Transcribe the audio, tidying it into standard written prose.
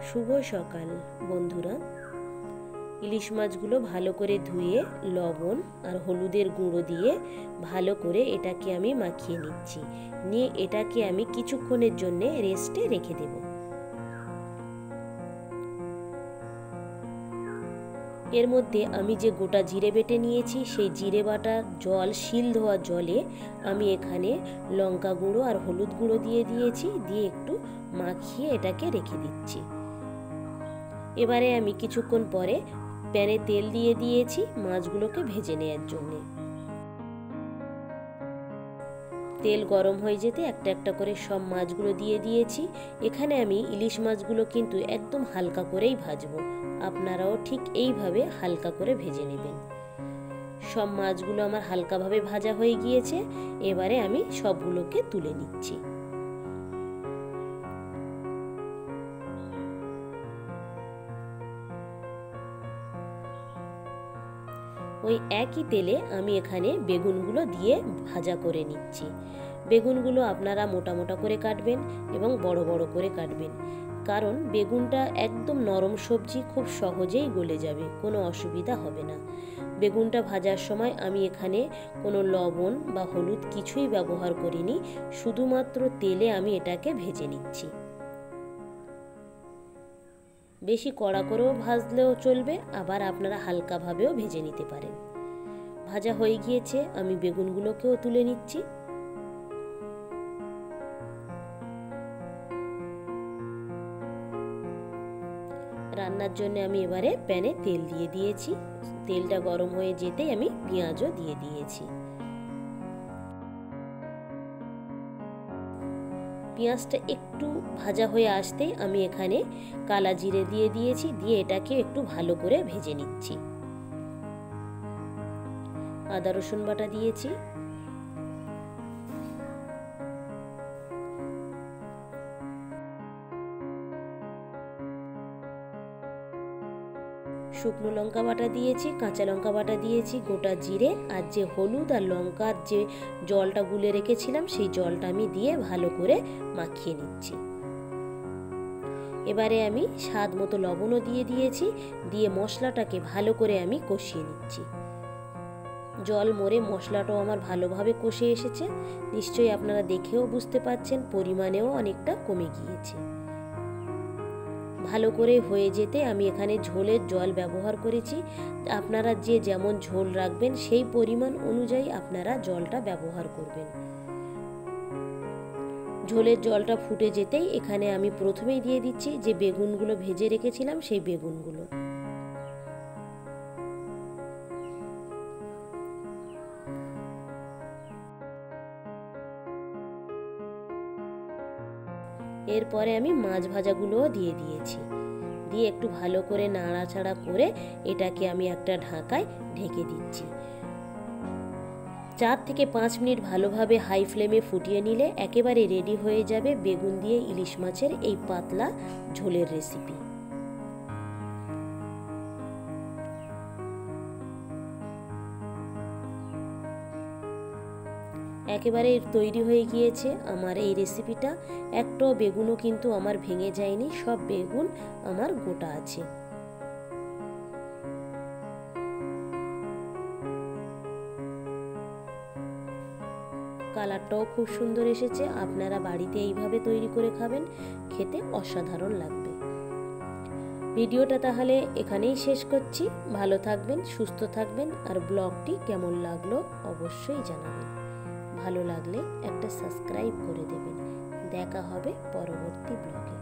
শুভ সকাল বন্ধুরা। ইলিশ মাছগুলো ভালো করে ধুয়ে লবণ আর হলুদের গুঁড়ো দিয়ে ভালো করে এটাকে আমি মাখিয়ে নিচ্ছি। নিয়ে এটাকে আমি কিছুক্ষণের জন্য রেস্টে রেখে দেব। এর মধ্যে আমি যে গোটা জিরে বেটে নিয়েছি সেই জিরে বাটার জল, শিল ধোয়া জলে আমি এখানে লঙ্কা গুঁড়ো আর হলুদ গুঁড়ো দিয়ে দিয়েছি। দিয়ে একটু মাখিয়ে এটাকে রেখে দিচ্ছি। এবারে আমি কিছুক্ষণ পরে প্যানে তেল দিয়ে দিয়েছি মাছগুলোকে ভেজে নেওয়ার জন্য। তেল গরম হয়ে যেতে একটা একটা করে সব মাছগুলো দিয়ে দিয়েছি। এখানে আমি ইলিশ মাছগুলো কিন্তু একদম হালকা করেই ভাজবো। আপনারাও ঠিক এইভাবে হালকা করে ভেজে নেবেন। সব মাছগুলো আমার হালকাভাবে ভাজা হয়ে গিয়েছে। এবারে আমি সবগুলোকে তুলে নিচ্ছি। ওই একই তেলে আমি এখানে বেগুনগুলো দিয়ে ভাজা করে নিচ্ছি। বেগুনগুলো আপনারা মোটা মোটা করে কাটবেন এবং বড় বড় করে কাটবেন, কারণ বেগুনটা একদম নরম সবজি, খুব সহজেই গলে যাবে, কোনো অসুবিধা হবে না। বেগুনটা ভাজার সময় আমি এখানে কোনো লবণ বা হলুদ কিছুই ব্যবহার করিনি, শুধুমাত্র তেলে আমি এটাকে ভেজে নিচ্ছি। বেশি কড়া করেও ভাজলেও চলবে, আবার আপনারা হালকাভাবেও ভেজে নিতে পারেন। ভাজা হয়ে গিয়েছে, আমি বেগুনগুলোকেও তুলে নিচ্ছি। রান্নার জন্য আমি এবারে প্যানে তেল দিয়ে দিয়েছি। তেলটা গরম হয়ে যেতেই আমি পেঁয়াজও দিয়ে দিয়েছি। পেঁয়াজটা একটু ভাজা হয়ে আসতেই আমি এখানে কালা জিরে দিয়ে দিয়েছি। দিয়ে এটাকে একটু ভালো করে ভেজে নিচ্ছি। আদা রসুন বাটা দিয়েছি। শুকনো লঙ্কা বাটা দিয়েছি, কাঁচা লঙ্কা বাটা দিয়েছি, গোটা জিরে আর যে হলুদ আর লঙ্কার যে জলটা গুলে রেখেছিলাম সেই জলটা আমি দিয়ে ভালো করে মাখিয়ে নিচ্ছি। এবারে আমি স্বাদ মতো লবণও দিয়ে দিয়েছি। দিয়ে মশলাটাকে ভালো করে আমি কষিয়ে নিচ্ছি। জল মরে মশলাটাও আমার ভালোভাবে কষে এসেছে। নিশ্চয়ই আপনারা দেখেও বুঝতে পারছেন পরিমাণেও অনেকটা কমে গিয়েছে। ভালো করে হয়ে যেতে আমি এখানে ঝোলের জল ব্যবহার করেছি। আপনারা যে যেমন ঝোল রাখবেন সেই পরিমাণ অনুযায়ী আপনারা জলটা ব্যবহার করবেন। ঝোলের জলটা ফুটে যেতেই এখানে আমি প্রথমেই দিয়ে দিচ্ছি যে বেগুনগুলো ভেজে রেখেছিলাম সেই বেগুনগুলো। এরপরে আমি মাছ ভাজাগুলোও দিয়ে দিয়েছি। দিয়ে একটু ভালো করে নাড়াচাড়া করে এটাকে আমি একটা ঢাকায় ঢেকে দিচ্ছি। 4 থেকে 5 মিনিট ভালোভাবে হাই ফ্লেমে ফুটিয়ে নিলে একেবারে রেডি হয়ে যাবে বেগুন দিয়ে ইলিশ মাছের এই পাতলা ঝোলের রেসিপি। একেবারে তৈরি হয়ে গিয়েছে আমার এই রেসিপিটা। একটাও বেগুনও কিন্তু আমার ভেঙে যায়নি, সব বেগুন আমার গোটা আছে। কালারটাও খুব সুন্দর এসেছে। আপনারা বাড়িতে এইভাবে তৈরি করে খাবেন, খেতে অসাধারণ লাগবে। ভিডিওটা তাহলে এখানেই শেষ করছি। ভালো থাকবেন, সুস্থ থাকবেন, আর ব্লগটি কেমন লাগলো অবশ্যই জানাবেন। ভালো লাগলে একটা সাবস্ক্রাইব করে দেবেন। দেখা হবে পরবর্তী ব্লগে।